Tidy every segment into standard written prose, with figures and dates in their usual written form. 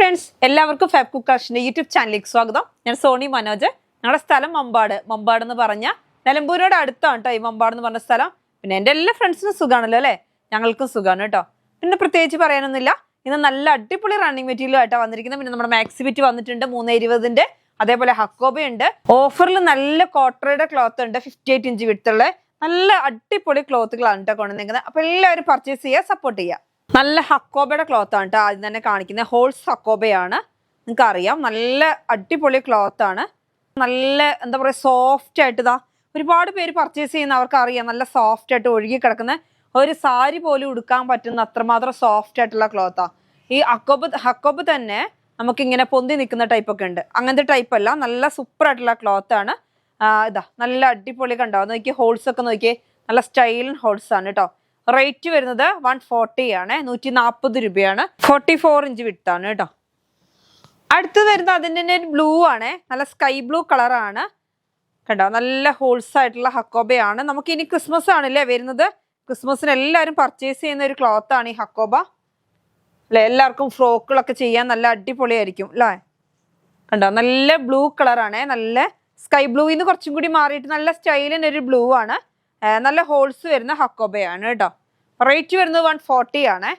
Friends എല്ലാവർക്കും fab കുക്കാഷിന്റെ YouTube ചാനലിലേക്ക് സ്വാഗതം. ഞാൻ സോണി മനോജ്. ഞങ്ങളുടെ സ്ഥലം മമ്പാട് എന്ന് പറഞ്ഞ നിലമ്പൂരോട് അടുത്താണ് കേട്ടോ ഈ മമ്പാട് എന്ന് പറഞ്ഞ സ്ഥലം. പിന്നെ എൻ്റെ എല്ലാ ഫ്രണ്ട്സിനും സുഖമാണല്ലോ അല്ലേ? ഞങ്ങൾക്കും സുഖമാണ് കേട്ടോ. പിന്നെ പ്രത്യേകിച്ച് പറയാനൊന്നുമില്ല. ഇന്ന് നല്ല അടിപൊളി റണ്ണിങ് മെറ്റീരിയൽ ആയിട്ടാണ് വന്നിരിക്കുന്നത്. പിന്നെ നമ്മുടെ മാക്സിബിറ്റ് വന്നിട്ടുണ്ട് 320-ന്റെ. അതേപോലെ ഹക്കോബ ഉണ്ട്. ഓഫറിൽ നല്ല കോട്ടറയുടെ ക്ലോത്ത് ഉണ്ട്, 58 ഇഞ്ച് വിട്ടുള്ള നല്ല അടിപൊളി ക്ലോത്തുകളാണ് കേട്ടോ കൊണ്ടുവന്നിരിക്കുന്നത്. അപ്പൊ എല്ലാവരും പർച്ചേസ് ചെയ്യുക, സപ്പോർട്ട് ചെയ്യുക. നല്ല ഹക്കോബയുടെ ക്ലോത്ത് ആണ് കേട്ടോ ആദ്യം തന്നെ കാണിക്കുന്നത്. ഹോൾസ് ഹക്കോബയാണ്, നിങ്ങൾക്ക് അറിയാം. നല്ല അടിപൊളി ക്ലോത്ത് ആണ്. നല്ല എന്താ പറയുക, സോഫ്റ്റ് ആയിട്ട് ഇതാ ഒരുപാട് പേര് പർച്ചേസ് ചെയ്യുന്ന അവർക്ക് അറിയാം. നല്ല സോഫ്റ്റ് ആയിട്ട് ഒഴുകി കിടക്കുന്ന ഒരു സാരി പോലും ഉടുക്കാൻ പറ്റുന്ന അത്രമാത്രം സോഫ്റ്റ് ആയിട്ടുള്ള ക്ലോത്താ. ഈ ഹക്കോബ് തന്നെ നമുക്ക് ഇങ്ങനെ പൊന്തി നിൽക്കുന്ന ടൈപ്പ് ഒക്കെ ഉണ്ട്. അങ്ങനത്തെ ടൈപ്പ് അല്ല, നല്ല സൂപ്പർ ആയിട്ടുള്ള ക്ലോത്ത് ആണ്. ഇതാ നല്ല അടിപൊളി കണ്ടാവും. നോക്കി ഹോൾസ് ഒക്കെ നോക്കിയേ, നല്ല സ്റ്റൈൽ ഹോൾസ് ആണ് കേട്ടോ. റേറ്റ് വരുന്നത് 140 ആണ്, 140 രൂപയാണ്. 44 ഇഞ്ച് വിട്ടാണ് കേട്ടോ. അടുത്ത് വരുന്നത് അതിൻ്റെ തന്നെ ബ്ലൂ ആണ്, നല്ല സ്കൈ ബ്ലൂ കളറാണ് കണ്ടോ. നല്ല ഹോൾസ് ആയിട്ടുള്ള ഹക്കോബയാണ്. നമുക്ക് ഇനി ക്രിസ്മസ് ആണല്ലേ വരുന്നത്. ക്രിസ്മസിന് എല്ലാവരും പർച്ചേസ് ചെയ്യുന്ന ഒരു ക്ലോത്ത് ആണ് ഈ ഹക്കോബ അല്ലെ. എല്ലാവർക്കും ഫ്രോക്കുകളൊക്കെ ചെയ്യാൻ നല്ല അടിപൊളിയായിരിക്കും അല്ലേ. കണ്ടോ നല്ല ബ്ലൂ കളറാണ്, നല്ല സ്കൈ ബ്ലൂന്ന് കുറച്ചും കൂടി മാറിയിട്ട് നല്ല സ്റ്റൈലിന് ഒരു ബ്ലൂ ആണ്. നല്ല ഹോൾസ് വരുന്ന ഹക്കോബയാണ് കേട്ടോ. റേറ്റ് വരുന്നത് 140 ആണ്.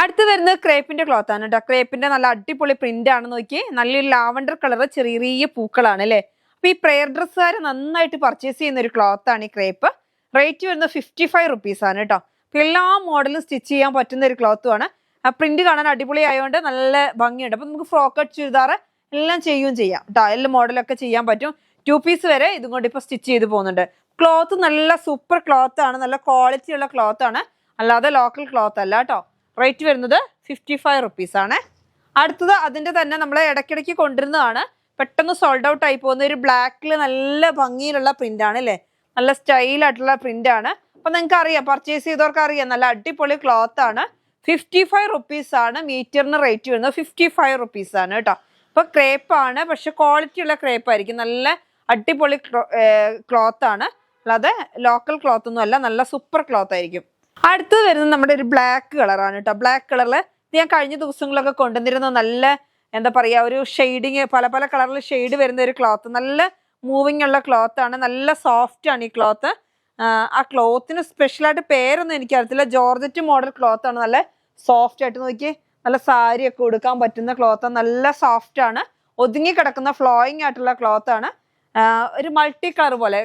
അടുത്ത് വരുന്നത് ക്രേപ്പിന്റെ ക്ലോത്ത് ആണ് കേട്ടോ. ക്രേപ്പിന്റെ നല്ല അടിപൊളി പ്രിന്റ് ആണ്. നോക്കി നല്ലൊരു ലാവൻഡർ കളർ, ചെറിയ പൂക്കളാണ് അല്ലേ. അപ്പൊ ഈ പ്രെയർ ഡ്രസ്സുകാർ നന്നായിട്ട് പർച്ചേസ് ചെയ്യുന്ന ഒരു ക്ലോത്ത് ആണ് ഈ ക്രേപ്പ്. റേറ്റ് വരുന്നത് 55 റുപ്പീസ് ആണ് കേട്ടോ. അപ്പൊ എല്ലാ മോഡലും സ്റ്റിച്ച് ചെയ്യാൻ പറ്റുന്ന ഒരു ക്ലോത്തും ആണ്. ആ പ്രിന്റ് കാണാൻ അടിപൊളി ആയതുകൊണ്ട് നല്ല ഭംഗിയുണ്ട്. അപ്പൊ നമുക്ക് ഫ്രോക്ക് ചുരിദാർ എല്ലാം ചെയ്യുകയും ചെയ്യാം കേട്ടോ. എല്ലാ മോഡലൊക്കെ ചെയ്യാൻ പറ്റും. 2 പീസ് വരെ ഇതും കൊണ്ട് ഇപ്പൊ സ്റ്റിച്ച് ചെയ്ത് പോകുന്നുണ്ട്. ക്ലോത്ത് നല്ല സൂപ്പർ ക്ലോത്ത് ആണ്, നല്ല ക്വാളിറ്റി ഉള്ള ക്ലോത്ത് ആണ്, അല്ലാതെ ലോക്കൽ ക്ലോത്ത് അല്ല കേട്ടോ. റേറ്റ് വരുന്നത് 55 റുപ്പീസ് ആണ്. അടുത്തത് അതിന്റെ തന്നെ നമ്മൾ ഇടയ്ക്കിടയ്ക്ക് കൊണ്ടുവരുന്നതാണ്, പെട്ടെന്ന് സോൾഡ് ഔട്ട് ആയി പോകുന്ന ഒരു ബ്ലാക്കിൽ നല്ല ഭംഗിയിലുള്ള പ്രിന്റ് ആണ് അല്ലേ. നല്ല സ്റ്റൈലായിട്ടുള്ള പ്രിന്റ് ആണ്. അപ്പൊ നിങ്ങൾക്ക് അറിയാം, പർച്ചേസ് ചെയ്തവർക്ക് അറിയാം, നല്ല അടിപൊളി ക്ലോത്ത് ആണ്. 55 റുപ്പീസ് ആണ് മീറ്ററിന് റേറ്റ് വരുന്നത്. 55 റുപ്പീസ് ആണ് കേട്ടോ. അപ്പൊ ക്രേപ്പ് ആണ്, പക്ഷെ ക്വാളിറ്റി ഉള്ള ക്രേപ്പ് ആയിരിക്കും. നല്ല അടിപൊളി ക്ലോത്ത് ആണ്, അല്ലാതെ ലോക്കൽ ക്ലോത്ത് ഒന്നും അല്ല. നല്ല സൂപ്പർ ക്ലോത്ത് ആയിരിക്കും. അടുത്തത് വരുന്നത് നമ്മുടെ ഒരു ബ്ലാക്ക് കളറാണ് കേട്ടോ. ബ്ലാക്ക് കളറിൽ ഞാൻ കഴിഞ്ഞ ദിവസങ്ങളൊക്കെ കൊണ്ടുവന്നിരുന്ന നല്ല എന്താ പറയുക, ഒരു ഷെയ്ഡിങ് പല പല കളറിൽ ഷെയ്ഡ് വരുന്ന ഒരു ക്ലോത്ത്. നല്ല മൂവിങ് ഉള്ള ക്ലോത്ത് ആണ്, നല്ല സോഫ്റ്റ് ആണ് ഈ ക്ലോത്ത്. ആ ക്ലോത്തിന് സ്പെഷ്യലായിട്ട് പേരൊന്നും എനിക്കറിയത്തില്ല. ജോർജറ്റ് മോഡൽ ക്ലോത്ത് ആണ്, നല്ല സോഫ്റ്റ് ആയിട്ട്. നോക്കി നല്ല സാരി ഒക്കെ ഉടുക്കാൻ പറ്റുന്ന ക്ലോത്ത്, നല്ല സോഫ്റ്റ് ആണ്. ഒതുങ്ങി കിടക്കുന്ന ഫ്ലോയിങ് ആയിട്ടുള്ള ക്ലോത്ത് ആണ്. ഒരു മൾട്ടി കളർ പോലെ.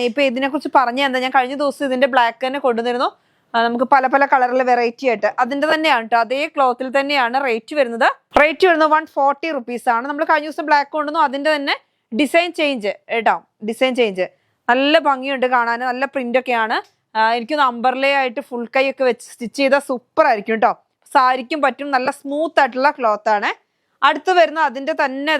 ഇപ്പൊ ഇതിനെ കുറിച്ച് പറഞ്ഞു എന്താ, ഞാൻ കഴിഞ്ഞ ദിവസം ഇതിന്റെ ബ്ലാക്ക് തന്നെ കൊണ്ടുവന്നിരുന്നു. നമുക്ക് പല പല കളറിൽ വെറൈറ്റി ആയിട്ട് അതിന്റെ തന്നെയാണ് കേട്ടോ. അതേ ക്ലോത്തിൽ തന്നെയാണ് റേറ്റ് വരുന്നത്. റേറ്റ് വരുന്നത് 140 റുപ്പീസ് ആണ്. നമ്മൾ കഴിഞ്ഞ ദിവസം ബ്ലാക്ക് കൊണ്ടുവന്നു, അതിന്റെ തന്നെ ഡിസൈൻ ചേഞ്ച് കേട്ടോ. ഡിസൈൻ ചേഞ്ച് നല്ല ഭംഗിയുണ്ട് കാണാൻ, നല്ല പ്രിന്റ് ഒക്കെയാണ്. എനിക്കൊന്ന് അംബർലേ ആയിട്ട് ഫുൾ കൈ ഒക്കെ വെച്ച് സ്റ്റിച്ച് ചെയ്താൽ സൂപ്പർ ആയിരിക്കും കേട്ടോ. സാരിക്കും പറ്റും, നല്ല സ്മൂത്ത് ആയിട്ടുള്ള ക്ലോത്ത് ആണ്. അടുത്ത് വരുന്ന അതിന്റെ തന്നെ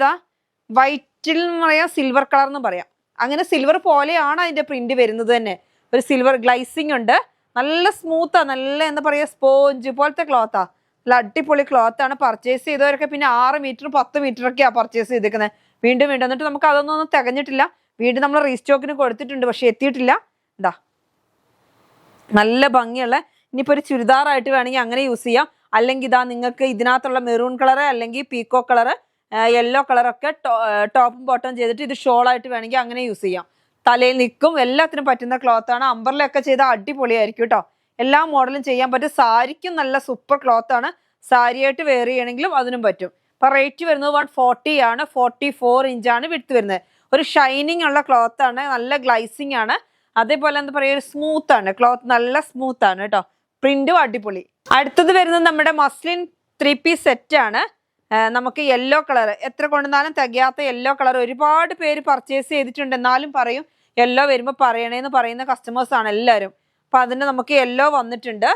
വൈറ്റിൽ എന്ന് പറയാം, സിൽവർ കളർ എന്ന് പറയാം. അങ്ങനെ സിൽവർ പോലെയാണ് അതിന്റെ പ്രിന്റ് വരുന്നത് തന്നെ. ഒരു സിൽവർ ഗ്ലൈസിങ് ഉണ്ട്, നല്ല സ്മൂത്താ, നല്ല എന്താ പറയുക, സ്പോഞ്ച് പോലത്തെ ക്ലോത്താ. നല്ല അടിപൊളി ക്ലോത്ത് ആണ്. പർച്ചേസ് ചെയ്തവരൊക്കെ പിന്നെ 6 മീറ്റർ 10 മീറ്റർ ഒക്കെയാ പർച്ചേസ് ചെയ്തിരിക്കുന്നത്. വീണ്ടും എന്നിട്ട് നമുക്ക് അതൊന്നും തികഞ്ഞിട്ടില്ല. വീണ്ടും നമ്മൾ റീസ്റ്റോക്കിന് കൊടുത്തിട്ടുണ്ട്, പക്ഷെ എത്തിയിട്ടില്ല. എന്താ നല്ല ഭംഗിയുള്ള, ഇനിയിപ്പോ ഒരു ചുരിദാറായിട്ട് വേണമെങ്കിൽ അങ്ങനെ യൂസ് ചെയ്യാം. അല്ലെങ്കിൽ ഇതാ നിങ്ങൾക്ക് ഇതിനകത്തുള്ള മെറൂൺ കളർ അല്ലെങ്കിൽ പീക്കോ കളർ, യെല്ലോ കളറൊക്കെ ടോപ്പും ബോട്ടം ചെയ്തിട്ട് ഇത് ഷോളായിട്ട് വേണമെങ്കിൽ അങ്ങനെ യൂസ് ചെയ്യാം. തലയിൽ നിൽക്കും, എല്ലാത്തിനും പറ്റുന്ന ക്ലോത്ത് ആണ്. അംബർലൊക്കെ ചെയ്താൽ അടിപൊളിയായിരിക്കും കേട്ടോ. എല്ലാ മോഡലും ചെയ്യാൻ പറ്റും. സാരിക്കും നല്ല സൂപ്പർ ക്ലോത്ത് ആണ്. സാരിയായിട്ട് വെയർ ചെയ്യണമെങ്കിലും അതിനും പറ്റും. അപ്പൊ റേറ്റ് വരുന്നത് 140 ആണ്. 44 ഇഞ്ചാണ് വിഡ്ത്ത് വരുന്നത്. ഒരു ഷൈനിങ് ഉള്ള ക്ലോത്ത് ആണ്, നല്ല ഗ്ലൈസിങ് ആണ്. അതേപോലെ എന്താ പറയുക, ഒരു സ്മൂത്ത് ആണ് ക്ലോത്ത്, നല്ല സ്മൂത്ത് ആണ് കേട്ടോ. പ്രിന്റും അടിപൊളി. അടുത്തത് വരുന്നത് നമ്മുടെ മസ്ലിൻ 3 പീസ് സെറ്റ് ആണ്. നമുക്ക് യെല്ലോ കളർ എത്ര കൊണ്ടുവന്നാലും തികയാത്ത യെല്ലോ കളർ ഒരുപാട് പേര് പർച്ചേസ് ചെയ്തിട്ടുണ്ട്. എന്നാലും പറയും യെല്ലോ വരുമ്പോൾ പറയണേന്ന് പറയുന്ന കസ്റ്റമേഴ്സ് ആണ് എല്ലാവരും. അപ്പൊ അതിന് നമുക്ക് യെല്ലോ വന്നിട്ടുണ്ട്.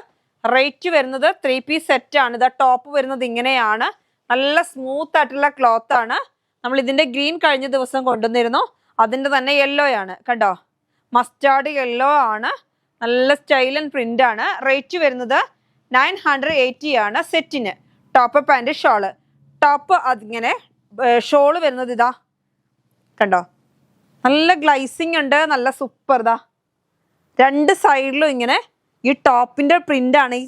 റേറ്റ് വരുന്നത് 3 പീസ് സെറ്റ് ആണ്. ഇതാ ടോപ്പ് വരുന്നത് ഇങ്ങനെയാണ്, നല്ല സ്മൂത്ത് ആയിട്ടുള്ള ക്ലോത്ത് ആണ്. നമ്മൾ ഇതിന്റെ ഗ്രീൻ കഴിഞ്ഞ ദിവസം കൊണ്ടുവന്നിരുന്നു, അതിന്റെ തന്നെ യെല്ലോ ആണ് കണ്ടോ. മസ്റ്റാർഡ് യെല്ലോ ആണ്, നല്ല സ്റ്റൈൽ ആൻഡ് പ്രിന്റ് ആണ്. റേറ്റ് വരുന്നത് 980 ആണ് സെറ്റിന്. Top pant shawl. ടോപ്പ് അതിങ്ങനെ ഷോള് വരുന്നത് ഇതാ കണ്ടോ, നല്ല ഗ്ലൈസിങ് ഉണ്ട്, നല്ല സൂപ്പർ. ഇതാ 2 സൈഡിലും ഇങ്ങനെ ഈ ടോപ്പിന്റെ പ്രിന്റ് ആണ് ഈ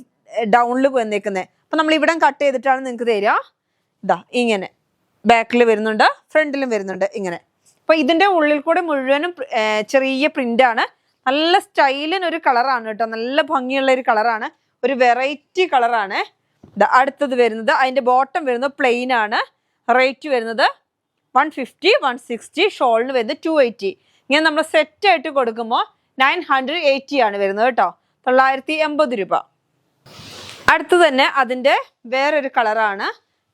ഡൗണിൽ വന്നേക്കുന്നത്. അപ്പൊ നമ്മൾ ഇവിടെ കട്ട് ചെയ്തിട്ടാണ് നിങ്ങൾക്ക് തരിക. ഇതാ ഇങ്ങനെ ബാക്കിൽ വരുന്നുണ്ട്, ഫ്രണ്ടിലും വരുന്നുണ്ട് ഇങ്ങനെ. അപ്പൊ ഇതിന്റെ ഉള്ളിൽ കൂടെ മുഴുവനും ചെറിയ പ്രിന്റ് ആണ്. നല്ല സ്റ്റൈലിന് ഒരു കളറാണ് കേട്ടോ, നല്ല ഭംഗിയുള്ള ഒരു കളറാണ്, ഒരു വെറൈറ്റി കളറാണ്. അടുത്തത് വരുന്നത് അതിന്റെ ബോട്ടം വരുന്നത് പ്ലെയിൻ ആണ്. റേറ്റ് വരുന്നത് 150, 160. ഷോളിന് വരുന്നത് 280. ഇങ്ങനെ നമ്മൾ സെറ്റ് ആയിട്ട് കൊടുക്കുമ്പോൾ 980 ആണ് വരുന്നത് കേട്ടോ, 980 രൂപ. അടുത്ത് തന്നെ അതിന്റെ വേറൊരു കളറാണ്.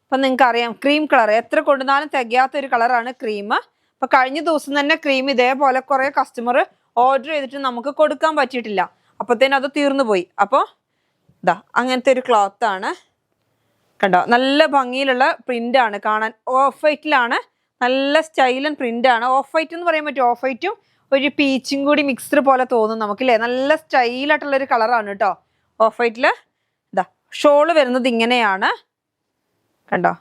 ഇപ്പൊ നിങ്ങൾക്ക് അറിയാം, ക്രീം കളർ, എത്ര കൊണ്ടുവന്നാലും തികയാത്ത ഒരു കളറാണ് ക്രീം. അപ്പൊ കഴിഞ്ഞ ദിവസം തന്നെ ക്രീം ഇതേപോലെ കുറെ കസ്റ്റമർ ഓർഡർ ചെയ്തിട്ട് നമുക്ക് കൊടുക്കാൻ പറ്റിയിട്ടില്ല, അപ്പത്തേനും അത് തീർന്നു പോയി. അപ്പോൾ ഇതാ അങ്ങനത്തെ ഒരു ക്ലോത്ത് ആണ് കണ്ടോ, നല്ല ഭംഗിയിലുള്ള പ്രിന്റ് ആണ് കാണാൻ. ഓഫ് വൈറ്റിലാണ്, നല്ല സ്റ്റൈലൻ പ്രിന്റ് ആണ്. ഓഫ് വൈറ്റ് എന്ന് പറയാൻ പറ്റും, ഓഫ് വൈറ്റും ഒരു പീച്ചും കൂടി മിക്സ്ഡ് പോലെ തോന്നും നമുക്കില്ലേ. നല്ല സ്റ്റൈലായിട്ടുള്ള ഒരു കളറാണ് കേട്ടോ ഓഫ് വൈറ്റില്. ഇതാ ഷോള് വരുന്നത് ഇങ്ങനെയാണ് കണ്ടോ,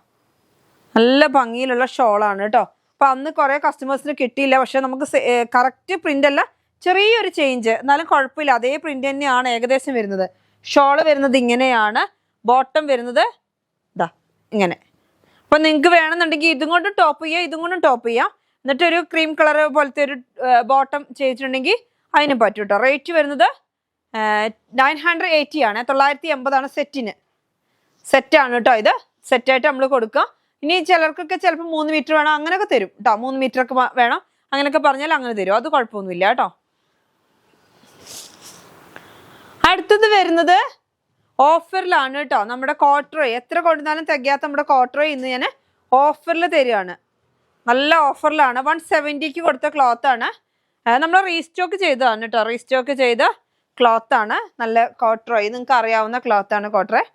നല്ല ഭംഗിയിലുള്ള ഷോളാണ് കേട്ടോ. അപ്പൊ അന്ന് കുറെ കസ്റ്റമേഴ്സിന് കിട്ടിയില്ല, പക്ഷെ നമുക്ക് കറക്റ്റ് പ്രിന്റ് അല്ല, ചെറിയൊരു ചേഞ്ച്, എന്നാലും കുഴപ്പമില്ല, അതേ പ്രിന്റ് തന്നെയാണ് ഏകദേശം വരുന്നത്. ഷോള് വരുന്നത് ഇങ്ങനെയാണ്, ബോട്ടം വരുന്നത് ഇതാ ഇങ്ങനെ. അപ്പൊ നിങ്ങൾക്ക് വേണമെന്നുണ്ടെങ്കിൽ ഇതും കൊണ്ടും ടോപ്പ് ചെയ്യാം, ഇതും കൊണ്ടും ടോപ്പ് ചെയ്യാം. എന്നിട്ട് ഒരു ക്രീം കളർ പോലത്തെ ഒരു ബോട്ടം ചെയ്തിട്ടുണ്ടെങ്കിൽ അതിന് പറ്റും കേട്ടോ. റേറ്റ് വരുന്നത് 980 ആണ്, 980 സെറ്റിന്. സെറ്റാണ് കേട്ടോ ഇത്, സെറ്റായിട്ട് നമ്മൾ കൊടുക്കുക. ഇനി ചിലർക്കൊക്കെ ചിലപ്പോൾ 3 മീറ്റർ വേണം, അങ്ങനെയൊക്കെ തരും കേട്ടോ. 3 മീറ്റർ ഒക്കെ വേണം അങ്ങനെയൊക്കെ പറഞ്ഞാൽ അങ്ങനെ തരും, അത് കുഴപ്പമൊന്നുമില്ല കേട്ടോ. അടുത്തത് വരുന്നത് ഓഫറിലാണ് കേട്ടോ, നമ്മുടെ കോട്ടറോയ്. എത്ര കൊണ്ടുവന്നാലും തികയാത്ത നമ്മുടെ കോട്ടറോയ് ഇന്ന് ഞാൻ ഓഫറിൽ തരികയാണ്, നല്ല ഓഫറിലാണ്. 170ക്ക് കൊടുത്ത ക്ലോത്ത് ആണ്, നമ്മൾ റീസ്റ്റോക്ക് ചെയ്തതാണ് കേട്ടോ, റീസ്റ്റോക്ക് ചെയ്ത ക്ലോത്ത് ആണ്. നല്ല കോട്ടറോയ്, നിങ്ങൾക്ക് അറിയാവുന്ന ക്ലോത്ത് ആണ് കോട്ടറോയ്.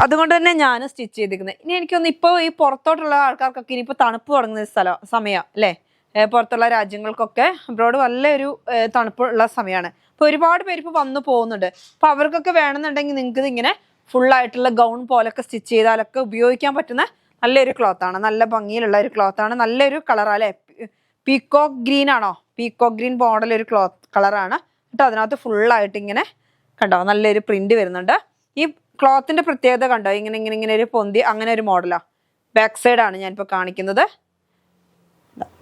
അതുകൊണ്ട് തന്നെ ഞാൻ സ്റ്റിച്ച് ചെയ്തിരിക്കുന്നത്. ഇനി എനിക്കൊന്ന് ഇപ്പോൾ ഈ പുറത്തോട്ടുള്ള ആൾക്കാർക്കൊക്കെ ഇനിയിപ്പോൾ തണുപ്പ് തുടങ്ങുന്ന സമയം അല്ലേ, പുറത്തുള്ള രാജ്യങ്ങൾക്കൊക്കെ അബ്രോഡ് നല്ലൊരു തണുപ്പുള്ള സമയമാണ്. അപ്പോൾ ഒരുപാട് പേര് ഇപ്പോൾ വന്നു പോകുന്നുണ്ട്. അപ്പോൾ അവർക്കൊക്കെ വേണമെന്നുണ്ടെങ്കിൽ നിങ്ങൾക്ക് ഇതിങ്ങനെ ഫുള്ളായിട്ടുള്ള ഗൗൺ പോലൊക്കെ സ്റ്റിച്ച് ചെയ്താലൊക്കെ ഉപയോഗിക്കാൻ പറ്റുന്ന നല്ലൊരു ക്ലോത്താണ്, നല്ല ഭംഗിയിലുള്ള ഒരു ക്ലോത്താണ്, നല്ലൊരു കളറല്ലേ. പീക്കോക്ക് ഗ്രീൻ ആണോ, പീക്കോക്ക് ഗ്രീൻ മോഡൽ ഒരു കളറാണ് കേട്ടോ. അതിനകത്ത് ഫുള്ളായിട്ട് ഇങ്ങനെ കണ്ടോ നല്ലൊരു പ്രിന്റ് വരുന്നുണ്ട്. ഈ ക്ലോത്തിന്റെ പ്രത്യേകത കണ്ടോ, ഇങ്ങനെ ഇങ്ങനെ ഇങ്ങനെ ഒരു പൊന്തി അങ്ങനെ ഒരു മോഡലാ. ബാക്ക് സൈഡാണ് ഞാനിപ്പോൾ കാണിക്കുന്നത്.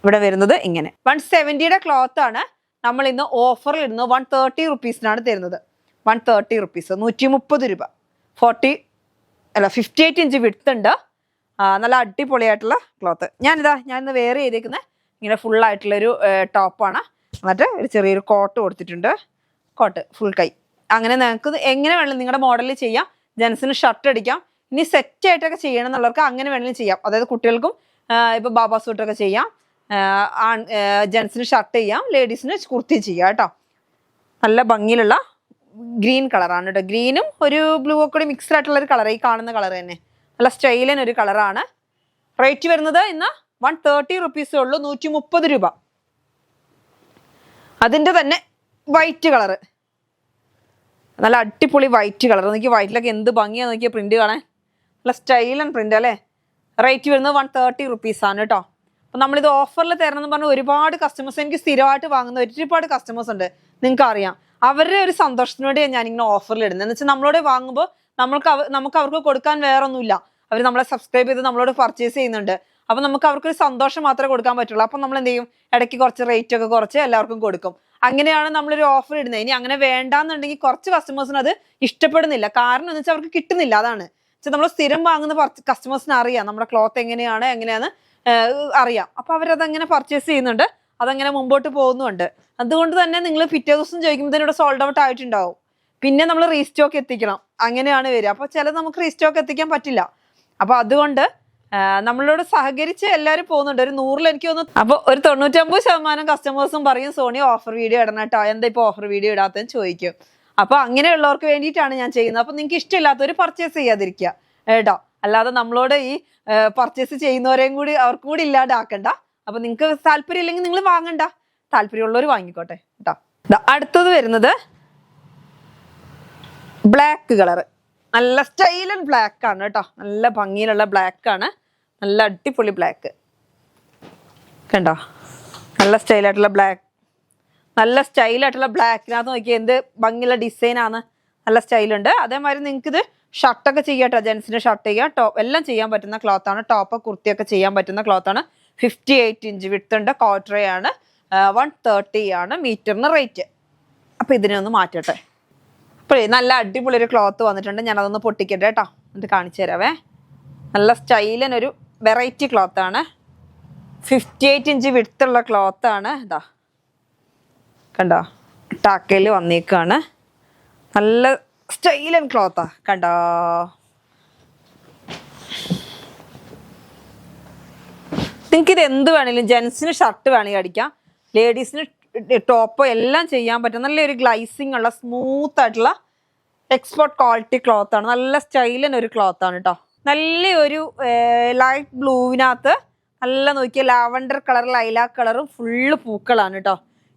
ഇവിടെ വരുന്നത് ഇങ്ങനെ 170യുടെ ക്ലോത്ത് ആണ്. നമ്മൾ ഇന്ന് ഓഫറിൽ ഇടുന്നത് 130 റുപ്പീസിനാണ് തരുന്നത്. 130 റുപ്പീസ്, 130 രൂപ. 58 ഇഞ്ച് വിഡ്ത്ത് ഉണ്ട്. നല്ല അടിപൊളിയായിട്ടുള്ള ക്ലോത്ത്. ഞാനിന്ന് വെയർ ചെയ്തേക്കുന്നത് ഇങ്ങനെ ഫുള്ളായിട്ടുള്ളൊരു ടോപ്പാണ്. എന്നിട്ട് ഒരു ചെറിയൊരു കോട്ട് കൊടുത്തിട്ടുണ്ട്, കോട്ട് ഫുൾ കൈ. അങ്ങനെ നിങ്ങൾക്ക് എങ്ങനെ വേണമെങ്കിലും നിങ്ങളുടെ മോഡലിൽ ചെയ്യാം. ജെൻസിന് ഷർട്ട് അടിക്കാം. ഇനി സെറ്റ് ആയിട്ടൊക്കെ ചെയ്യണം എന്നുള്ളവർക്ക് അങ്ങനെ വേണമെങ്കിലും ചെയ്യാം. അതായത് കുട്ടികൾക്കും ഇപ്പൊ ബാബാ സൂട്ടൊക്കെ ചെയ്യാം, ജെൻസിന് ഷർട്ട് ചെയ്യാം, ലേഡീസിന് കുർത്തി ചെയ്യാം കേട്ടോ. നല്ല ഭംഗിയിലുള്ള ഗ്രീൻ കളറാണ് കേട്ടോ. ഗ്രീനും ഒരു ബ്ലൂ ഒക്കെ കൂടി മിക്സ്ഡ് ആയിട്ടുള്ള ഒരു കളർ, ഈ കാണുന്ന കളർ തന്നെ നല്ല സ്റ്റൈലൻ ഒരു കളറാണ്. റേറ്റ് വരുന്നത് ഇന്ന് 130 റുപ്പീസേ ഉള്ളൂ, 130 രൂപ. അതിൻ്റെ തന്നെ വൈറ്റ് കളറ്, നല്ല അടിപൊളി വൈറ്റ് കളർ. നോക്കി വൈറ്റിലൊക്കെ എന്ത് ഭംഗിയാണ് നോക്കിയ പ്രിന്റ് കാണാൻ, നല്ല സ്റ്റൈലൻ പ്രിന്റ് അല്ലേ. റേറ്റ് വരുന്നത് 130 റുപ്പീസാണ് കേട്ടോ. അപ്പം നമ്മളിത് ഓഫറിൽ തരണമെന്ന് പറഞ്ഞാൽ ഒരുപാട് കസ്റ്റമേഴ്സ്, എനിക്ക് സ്ഥിരമായിട്ട് വാങ്ങുന്ന ഒരുപാട് കസ്റ്റമേഴ്സ് ഉണ്ട്, നിങ്ങൾക്ക് അറിയാം. അവരുടെ ഒരു സന്തോഷത്തിന് വേണ്ടിയാണ് ഞാനിങ്ങനെ ഓഫറിൽ ഇടുന്നത്. എന്ന് വെച്ചാൽ നമ്മളോട് വാങ്ങുമ്പോൾ നമുക്ക് അവർക്ക് കൊടുക്കാൻ വേറെ ഒന്നുമില്ല. അവർ നമ്മളെ സബ്സ്ക്രൈബ് ചെയ്ത് നമ്മളോട് പർച്ചേസ് ചെയ്യുന്നുണ്ട്. അപ്പം നമുക്ക് അവർക്കൊരു സന്തോഷം മാത്രമേ കൊടുക്കാൻ പറ്റുള്ളൂ. അപ്പം നമ്മൾ എന്ത് ചെയ്യും, ഇടയ്ക്ക് കുറച്ച് റേറ്റ് ഒക്കെ കുറച്ച് എല്ലാവർക്കും കൊടുക്കും. അങ്ങനെയാണ് നമ്മളൊരു ഓഫർ ഇടുന്നത്. ഇനി അങ്ങനെ വേണ്ടാന്നുണ്ടെങ്കിൽ കുറച്ച് കസ്റ്റമേഴ്സിന് അത് ഇഷ്ടപ്പെടുന്നില്ല. കാരണം എന്ന് വെച്ചാൽ അവർക്ക് കിട്ടുന്നില്ല. അതാണ് നമ്മൾ സ്ഥിരം വാങ്ങുന്ന കസ്റ്റമേഴ്സിന് അറിയാം നമ്മുടെ ക്ലോത്ത് എങ്ങനെയാണെന്ന് അറിയാം. അപ്പൊ അവരതങ്ങനെ പർച്ചേസ് ചെയ്യുന്നുണ്ട്, അതങ്ങനെ മുമ്പോട്ട് പോകുന്നുണ്ട്. അതുകൊണ്ട് തന്നെ നിങ്ങൾ പിറ്റേ ദിവസം ചോദിക്കുമ്പോൾ ഇവിടെ സോൾഡ് ഔട്ട് ആയിട്ടുണ്ടാവും. പിന്നെ നമ്മൾ റീസ്റ്റോക്ക് എത്തിക്കണം, അങ്ങനെയാണ് വരിക. അപ്പൊ ചിലത് നമുക്ക് റീസ്റ്റോക്ക് എത്തിക്കാൻ പറ്റില്ല. അപ്പൊ അതുകൊണ്ട് നമ്മളോട് സഹകരിച്ച് എല്ലാവരും പോകുന്നുണ്ട്. ഒരു 100-ൽ എനിക്ക് തോന്നുന്നു അപ്പൊ ഒരു 99% കസ്റ്റമേഴ്സും പറയും സോണി ഓഫർ വീഡിയോ ഇടണം കേട്ടോ, എന്താ ഇപ്പൊ ഓഫർ വീഡിയോ ഇടാത്തതെന്ന് ചോദിക്കും. അപ്പൊ അങ്ങനെയുള്ളവർക്ക് വേണ്ടിയിട്ടാണ് ഞാൻ ചെയ്യുന്നത്. അപ്പൊ നിങ്ങൾക്ക് ഇഷ്ടമില്ലാത്തവർ പർച്ചേസ് ചെയ്യാതിരിക്കുക കേട്ടോ. അല്ലാതെ നമ്മളോട് ഈ പർച്ചേസ് ചെയ്യുന്നവരെയും കൂടി അവർക്കും കൂടി ഇല്ലാണ്ടാക്കണ്ട. അപ്പൊ നിങ്ങൾക്ക് താല്പര്യം ഇല്ലെങ്കിൽ നിങ്ങൾ വാങ്ങണ്ട, താല്പര്യമുള്ളവർ വാങ്ങിക്കോട്ടെ കേട്ടോ. അടുത്തത് വരുന്നത് ബ്ലാക്ക് കളർ, നല്ല സ്റ്റൈലൻ ബ്ലാക്ക് ആണ് കേട്ടോ. നല്ല ഭംഗിയിലുള്ള ബ്ലാക്ക് ആണ്, നല്ല അടിപൊളി ബ്ലാക്ക് കണ്ടോ. നല്ല സ്റ്റൈലായിട്ടുള്ള ബ്ലാക്ക്, നല്ല സ്റ്റൈലായിട്ടുള്ള ബ്ലാക്കിനകത്ത് നോക്കിയാൽ എന്ത് ഭംഗിയുള്ള ഡിസൈനാണ്, നല്ല സ്റ്റൈലുണ്ട്. അതേമാതിരി നിങ്ങൾക്ക് ഇത് ഷർട്ടൊക്കെ ചെയ്യാട്ടോ, ജെൻസിന്റെ ഷർട്ട് ചെയ്യാം, ടോപ്പ് എല്ലാം ചെയ്യാൻ പറ്റുന്ന ക്ലോത്താണ്. ടോപ്പ് കുർത്തിയൊക്കെ ചെയ്യാൻ പറ്റുന്ന ക്ലോത്താണ്. 58 ഇഞ്ച് വിട്ടുണ്ട്. കോട്ടറയാണ്. 130 ആണ് മീറ്ററിന് റേറ്റ്. അപ്പം ഇതിനെ ഒന്ന് മാറ്റട്ടെ. അപ്പോഴേ നല്ല അടിപൊളി ഒരു ക്ലോത്ത് വന്നിട്ടുണ്ട്. ഞാനതൊന്ന് പൊട്ടിക്കട്ടെ കേട്ടോ, എന്നിട്ട് കാണിച്ചു തരാവേ. നല്ല സ്റ്റൈലിനൊരു വെറൈറ്റി ക്ലോത്താണ്. 58 ഇഞ്ച് വിടുത്തുള്ള ക്ലോത്താണ്. ഇതാ കണ്ടോ, ടാക്കയിൽ വന്നേക്കാണ്. നല്ല സ്റ്റൈലൻ ക്ലോത്താ കണ്ടോ. നിങ്ങൾക്ക് ഇത് എന്ത് വേണമെങ്കിലും, ജെൻസിന് ഷർട്ട് വേണമെങ്കിൽ അടിക്കാം, ലേഡീസിന് ടോപ്പ് എല്ലാം ചെയ്യാൻ പറ്റും. നല്ലൊരു ഗ്ലൈസിങ് ഉള്ള സ്മൂത്ത് ആയിട്ടുള്ള എക്സ്പോർട്ട് ക്വാളിറ്റി ക്ലോത്താണ്. നല്ല സ്റ്റൈലിന് ഒരു ക്ലോത്താണ് കേട്ടോ. നല്ലൊരു ലൈറ്റ് ബ്ലൂവിനകത്ത് നല്ല നോക്കിയ ലാവണ്ടർ കളർ, ലൈലാക്ക് കളറും ഫുള്ള് പൂക്കളാണ് കേട്ടോ.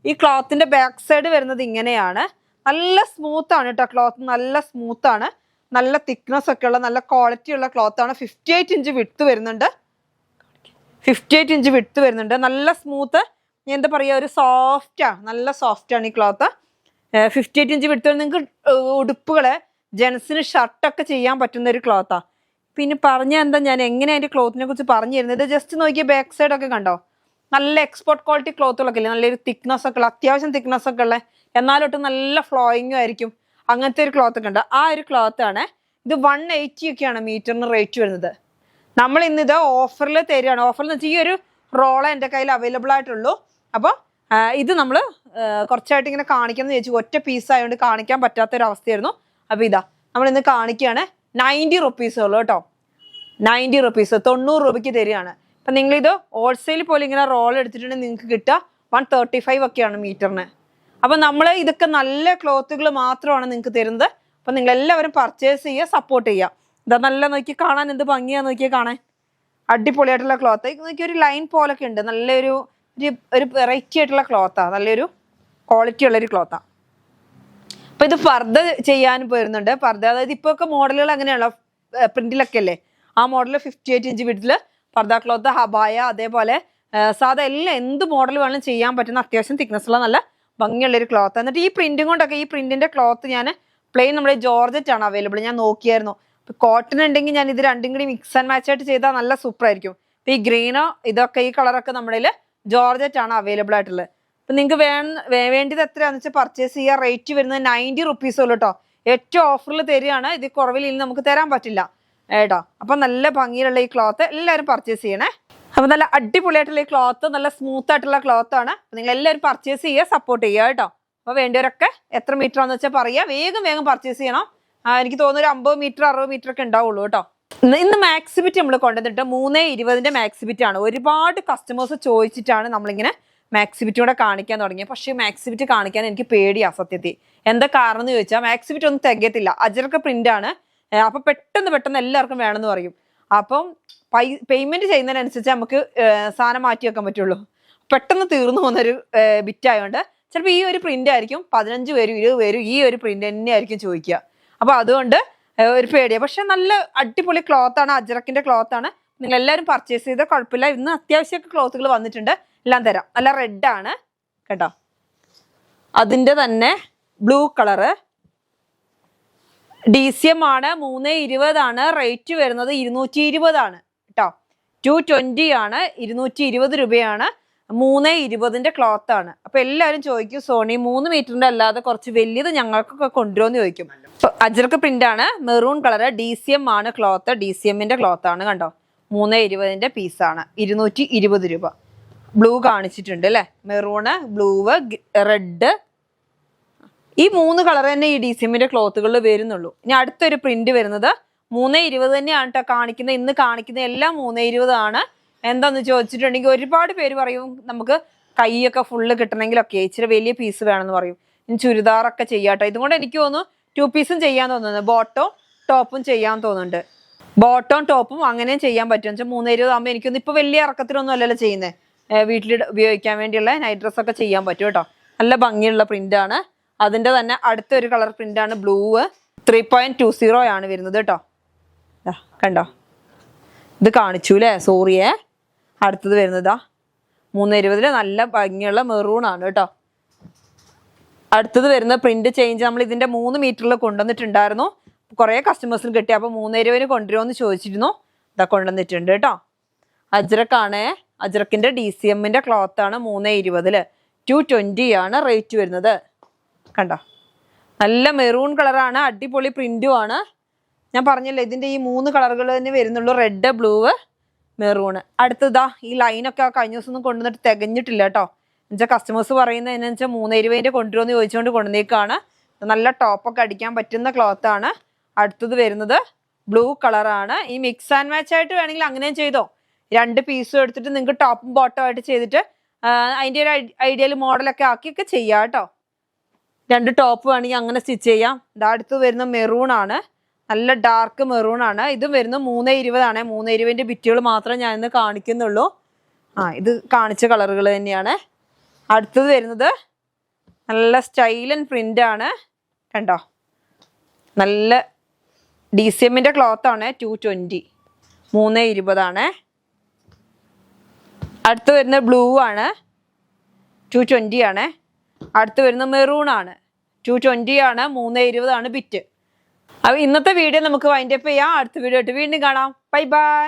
ഈ ക്ലോത്തിന്റെ ബാക്ക് സൈഡ് വരുന്നത് ഇങ്ങനെയാണ്. നല്ല സ്മൂത്ത് ആണ് കേട്ടോ ക്ലോത്ത്. നല്ല സ്മൂത്ത് ആണ്, നല്ല തിക്നെസ് ഒക്കെ ഉള്ള നല്ല ക്വാളിറ്റി ഉള്ള ക്ലോത്താണ്. 58 ഇഞ്ച് വിഡ്ത്ത് വരുന്നുണ്ട്. 58 ഇഞ്ച് വിഡ്ത്ത് വരുന്നുണ്ട്. നല്ല സ്മൂത്ത്, എന്താ പറയുക, ഒരു സോഫ്റ്റാണ്. നല്ല സോഫ്റ്റാണ് ഈ ക്ലോത്ത്. 58 inch width. നിങ്ങൾക്ക് ഉടുപ്പുകള്, ജെൻസിന് ഷർട്ടൊക്കെ ചെയ്യാൻ പറ്റുന്ന ഒരു ക്ലോത്താണ്. പിന്നെ പറഞ്ഞാൽ എന്താ, ഞാൻ എങ്ങനെ അതിൻ്റെ ക്ലോത്തിനെ കുറിച്ച് പറഞ്ഞു തരുന്നത്, ജസ്റ്റ് നോക്കിയ ബാക്ക് സൈഡൊക്കെ കണ്ടോ. നല്ല എക്സ്പോർട്ട് ക്വാളിറ്റി ക്ലോത്തുകളൊക്കെ ഇല്ലേ, നല്ലൊരു തിക്നെസ് ഒക്കെ ഉള്ള, അത്യാവശ്യം തിക്നെസ് ഒക്കെ ഉള്ള, എന്നാലൊട്ട് നല്ല ഫ്ലോയിങ്ങും ആയിരിക്കും. അങ്ങനത്തെ ഒരു ക്ലോത്ത് ഒക്കെ ഉണ്ട്. ആ ഒരു ക്ലോത്താണ് ഇത്. 180 ഒക്കെയാണ് മീറ്ററിന് റേറ്റ് വരുന്നത്. നമ്മൾ ഇന്നിത് ഓഫറിൽ തരികയാണ്. ഓഫറിൽ എന്ന് വെച്ചാൽ ഈ ഒരു റോള് എൻ്റെ കയ്യിൽ അവൈലബിൾ ആയിട്ടുള്ളൂ. അപ്പോൾ ഇത് നമ്മൾ കുറച്ചായിട്ട് ഇങ്ങനെ കാണിക്കണം എന്ന് ചോദിച്ചു. ഒറ്റ പീസ് ആയതുകൊണ്ട് കാണിക്കാൻ പറ്റാത്തൊരവസ്ഥയായിരുന്നു. അപ്പോൾ ഇതാ നമ്മൾ ഇന്ന് കാണിക്കുകയാണ്. 90 റുപ്പീസേ ഉള്ളൂ കേട്ടോ. 90 റുപ്പീസ്, 90 രൂപയ്ക്ക് തരികയാണ്. അപ്പം നിങ്ങളിത് ഹോൾസെയിൽ പോലെ ഇങ്ങനെ റോൾ എടുത്തിട്ടുണ്ടെങ്കിൽ നിങ്ങൾക്ക് കിട്ടുക 135 ഒക്കെയാണ് മീറ്ററിന്. അപ്പം നമ്മൾ ഇതൊക്കെ നല്ല ക്ലോത്തുകൾ മാത്രമാണ് നിങ്ങൾക്ക് തരുന്നത്. അപ്പം നിങ്ങളെല്ലാവരും പർച്ചേസ് ചെയ്യുക, സപ്പോർട്ട് ചെയ്യുക. ഇതാ നല്ല നോക്കി കാണാൻ എന്ത് ഭംഗിയാന്ന് നോക്കിയാൽ കാണാൻ. അടിപൊളിയായിട്ടുള്ള ക്ലോത്ത്. നോക്കി ഒരു ലൈൻ പോലൊക്കെ ഉണ്ട്. നല്ലൊരു ഒരു വെറൈറ്റി ആയിട്ടുള്ള ക്ലോത്താണ്. നല്ലൊരു ക്വാളിറ്റി ഉള്ളൊരു ക്ലോത്താണ്. അപ്പം ഇത് ഫർദ ചെയ്യാനും വരുന്നുണ്ട്. ഫർദ അതായത് ഇപ്പോൾ ഒക്കെ മോഡലുകൾ അങ്ങനെയുള്ള പ്രിന്റിലൊക്കെ അല്ലേ, ആ മോഡൽ 58 ഇഞ്ച് വിഡ്ത്തിൽ ഫർദ ക്ലോത്ത്, ഹബായ, അതേപോലെ സാധാ എല്ലാം എന്ത് മോഡൽ വേണമെങ്കിലും ചെയ്യാൻ പറ്റുന്ന അത്യാവശ്യം തിക്നെസ് ഉള്ള നല്ല ഭംഗിയുള്ളൊരു ക്ലോത്ത്. എന്നിട്ട് ഈ പ്രിന്റും കൊണ്ടൊക്കെ, ഈ പ്രിന്റിന്റെ ക്ലോത്ത് ഞാൻ പ്ലെയിൻ നമ്മുടെ ജോർജറ്റ് ആണ് അവൈലബിൾ. ഞാൻ നോക്കിയായിരുന്നു. കോട്ടൺ ഉണ്ടെങ്കിൽ ഞാൻ ഇത് രണ്ടും കൂടി മിക്സ് ആൻഡ് മാച്ച് ആയിട്ട് ചെയ്താൽ നല്ല സൂപ്പർ ആയിരിക്കും. ഇപ്പം ഈ ഗ്രീനോ ഇതൊക്കെ ഈ കളറൊക്കെ നമ്മുടെ ജോർജറ്റ് ആണ് അവൈലബിൾ ആയിട്ടുള്ളത്. അപ്പം നിങ്ങൾക്ക് വേണ്ടത് എത്രയാണെന്ന് വെച്ചാൽ പർച്ചേസ് ചെയ്യുക. റേറ്റ് വരുന്നത് 90 റുപ്പീസ് ഉള്ളൂ കേട്ടോ. ഏറ്റവും ഓഫറിൽ തരികയാണ്. ഇത് കുറവിൽ ഇനി നമുക്ക് തരാൻ പറ്റില്ല കേട്ടോ. അപ്പം നല്ല ഭംഗിയിലുള്ള ഈ ക്ലോത്ത് എല്ലാവരും പർച്ചേസ് ചെയ്യണേ. അപ്പം നല്ല അടിപൊളിയായിട്ടുള്ള ഈ ക്ലോത്ത്, നല്ല സ്മൂത്ത് ആയിട്ടുള്ള ക്ലോത്താണ്. നിങ്ങൾ എല്ലാവരും പർച്ചേസ് ചെയ്യുക, സപ്പോർട്ട് ചെയ്യുക കേട്ടോ. അപ്പോൾ വേണ്ടവരൊക്കെ എത്ര മീറ്റർ ആണെന്ന് വെച്ചാൽ പറയുക. വേഗം പർച്ചേസ് ചെയ്യണം. എനിക്ക് തോന്നുന്നു ഒരു 50 മീറ്റർ 60 മീറ്റർ ഒക്കെ ഉണ്ടാവുള്ളൂ കേട്ടോ. ഇന്ന് മാക്സിബിറ്റ് നമ്മൾ കൊണ്ടുവന്നിട്ട് 320 മാക്സിബിറ്റ് ആണ്. ഒരുപാട് കസ്റ്റമേഴ്സ് ചോദിച്ചിട്ടാണ് നമ്മളിങ്ങനെ മാക്സിബിറ്റ് കൂടെ കാണിക്കാൻ തുടങ്ങിയത്. പക്ഷേ മാക്സിബിറ്റ് കാണിക്കാൻ എനിക്ക് പേടിയാ സത്യത്തിൽ. എന്താ കാരണം എന്ന് ചോദിച്ചാൽ മാക്സിബിറ്റ് ഒന്നും തികയത്തില്ല. അജരക്ക പ്രിന്റ് ആണ്. അപ്പൊ പെട്ടെന്ന് എല്ലാവർക്കും വേണമെന്ന് പറയും. അപ്പം പേയ്മെന്റ് ചെയ്യുന്നതിനനുസരിച്ച് നമുക്ക് സാധനം മാറ്റി വെക്കാൻ പറ്റുള്ളൂ. പെട്ടെന്ന് തീർന്നു പോകുന്നൊരു ബിറ്റ് ആയതുകൊണ്ട് ചിലപ്പോൾ ഈ ഒരു പ്രിന്റ് ആയിരിക്കും 15 പേരും 20 പേരും ഈ ഒരു പ്രിന്റ് തന്നെ ആയിരിക്കും ചോദിക്കുക. അപ്പൊ അതുകൊണ്ട് ഒരു പേടിയാണ്. പക്ഷെ നല്ല അടിപൊളി ക്ലോത്താണ്, അജറക്കിന്റെ ക്ലോത്താണ്. നിങ്ങൾ എല്ലാവരും പർച്ചേസ് ചെയ്ത കുഴപ്പമില്ല. ഇന്ന് അത്യാവശ്യമൊക്കെ ക്ലോത്തുകൾ വന്നിട്ടുണ്ട്. എല്ലാം തരാം. നല്ല റെഡ് ആണ് കേട്ടോ. അതിൻ്റെ തന്നെ ബ്ലൂ കളറ് DCM ആണ്. 320 ആണ് റേറ്റ് വരുന്നത്. 220 ആണ് കേട്ടോ. 220 ആണ്. 220 രൂപയാണ്. 320ന്റെ ക്ലോത്ത് ആണ്. അപ്പൊ എല്ലാവരും ചോദിക്കും, സോണി 3 മീറ്ററിന്റെ അല്ലാതെ കുറച്ച് വലിയത് ഞങ്ങൾക്കൊക്കെ കൊണ്ടുവരുമെന്ന് ചോദിക്കും. അജറക്ക് പ്രിന്റ് ആണ്, മെറൂൺ കളറ്. DCM ആണ് ക്ലോത്ത്. DCMന്റെ ക്ലോത്ത് ആണ് കണ്ടോ. 320ന്റെ പീസാണ്. 220 രൂപ. ബ്ലൂ കാണിച്ചിട്ടുണ്ട് അല്ലേ. മെറൂണ്, ബ്ലൂവ്, റെഡ്, ഈ 3 കളർ തന്നെ ഈ DCMന്റെ ക്ലോത്തുകളിൽ വരുന്നുള്ളൂ. ഇനി അടുത്തൊരു പ്രിന്റ് വരുന്നത് 320 തന്നെയാണ് കേട്ടോ കാണിക്കുന്നത്. ഇന്ന് കാണിക്കുന്ന എല്ലാം 320 ആണ്. എന്താന്ന് ചോദിച്ചിട്ടുണ്ടെങ്കിൽ ഒരുപാട് പേര് പറയും നമുക്ക് കൈയൊക്കെ ഫുള്ള് കിട്ടണമെങ്കിലൊക്കെ ഇച്ചിരി വലിയ പീസ് വേണമെന്ന് പറയും. ഇനി ചുരിദാറൊക്കെ ചെയ്യാട്ടോ. ഇതുകൊണ്ട് എനിക്ക് തോന്നുന്നു 2 പീസും ചെയ്യാൻ തോന്നുന്നു. ബോട്ടവും ടോപ്പും ചെയ്യാൻ തോന്നുന്നുണ്ട്. ബോട്ടവും ടോപ്പും അങ്ങനെയും ചെയ്യാൻ പറ്റും. വെച്ചാൽ 320 ആകുമ്പോൾ എനിക്കൊന്നും ഇപ്പൊ വലിയ ഇറക്കത്തിലൊന്നും അല്ലല്ലോ ചെയ്യുന്നത്. വീട്ടിൽ ഉപയോഗിക്കാൻ വേണ്ടിയുള്ള നൈറ്റ് ഡ്രസ്സൊക്കെ ചെയ്യാൻ പറ്റും കേട്ടോ. നല്ല ഭംഗിയുള്ള പ്രിന്റ് ആണ്. അതിന്റെ തന്നെ അടുത്തൊരു കളർ പ്രിന്റ് ആണ് ബ്ലൂ. 3.20 ആണ് വരുന്നത് കേട്ടോ. കണ്ടോ, ഇത് കാണിച്ചു അല്ലേ, സോറിയേ. അടുത്തത് വരുന്നതാ 320 നല്ല ഭംഗിയുള്ള മെറൂൺ ആണ് കേട്ടോ. അടുത്തത് വരുന്ന പ്രിന്റ് ചേഞ്ച് നമ്മൾ ഇതിന്റെ 3 മീറ്ററിൽ കൊണ്ടുവന്നിട്ടുണ്ടായിരുന്നു. കുറേ കസ്റ്റമേഴ്സിന് കിട്ടി. അപ്പോൾ 320 കൊണ്ടുവരുമോ എന്ന് ചോദിച്ചിരുന്നു. ഇതാ കൊണ്ടുവന്നിട്ടുണ്ട് കേട്ടോ. അജ്രക്കാണ്. അജ്രക്കിൻ്റെ DCMൻ്റെ ക്ലോത്താണ്. 320 220 ആണ് റേറ്റ് വരുന്നത്. കണ്ടോ, നല്ല മെറൂൺ കളറാണ്, അടിപൊളി പ്രിന്റും ആണ്. ഞാൻ പറഞ്ഞല്ലോ ഇതിൻ്റെ ഈ 3 കളറുകൾ തന്നെ വരുന്നുള്ളൂ, റെഡ്, ബ്ലൂ, മെറൂൺ. അടുത്തതാ ഈ ലൈനൊക്കെ കഴിഞ്ഞ ദിവസം ഒന്നും കൊണ്ടുവന്നിട്ട് തികഞ്ഞിട്ടില്ല കേട്ടോ. എന്നുവെച്ചാൽ കസ്റ്റമേഴ്സ് പറയുന്നത് എന്നു വെച്ചാൽ 320 കൊണ്ടുവരുമെന്ന് ചോദിച്ചുകൊണ്ട് കൊണ്ടുവന്നേക്കാണ്. നല്ല ടോപ്പൊക്കെ അടിക്കാൻ പറ്റുന്ന ക്ലോത്താണ്. അടുത്തത് വരുന്നത് ബ്ലൂ കളറാണ്. ഈ മിക്സ് ആൻഡ് മാച്ച് ആയിട്ട് വേണമെങ്കിൽ അങ്ങനെയും ചെയ്തോ. 2 പീസും എടുത്തിട്ട് നിങ്ങൾക്ക് ടോപ്പും ബോട്ടം ആയിട്ട് ചെയ്തിട്ട് അതിൻ്റെ ഒരു ഐഡിയൽ മോഡലൊക്കെ ആക്കിയൊക്കെ ചെയ്യാം കേട്ടോ. 2 ടോപ്പ് വേണമെങ്കിൽ അങ്ങനെ സ്റ്റിച്ച് ചെയ്യാം. അടുത്ത് വരുന്ന മെറൂൺ ആണ്, നല്ല ഡാർക്ക് മെറൂൺ ആണ്. ഇതും വരുന്നത് 320 ആണ്. 320 ബിറ്റുകൾ മാത്രമേ ഞാൻ ഇന്ന് കാണിക്കുന്നുള്ളൂ. ഇത് കാണിച്ച കളറുകൾ തന്നെയാണ്. അടുത്തത് വരുന്നത് നല്ല സ്റ്റൈലൻ പ്രിന്റ് ആണ്. കണ്ടോ, നല്ല DCMൻ്റെ ക്ലോത്ത് ആണ്. 220 320 ആണ്. അടുത്ത് വരുന്ന ബ്ലൂ ആണ്, 220 ആണ്. അടുത്ത് വരുന്ന മെറൂൺ ആണ്, 220 ആണ്. 320 ആണ് ബിറ്റ്. അപ്പോൾ ഇന്നത്തെ വീഡിയോ നമുക്ക് വൈൻഡപ്പ് ചെയ്യാം. അടുത്ത വീഡിയോ ആയിട്ട് വീണ്ടും കാണാം. Bye bye.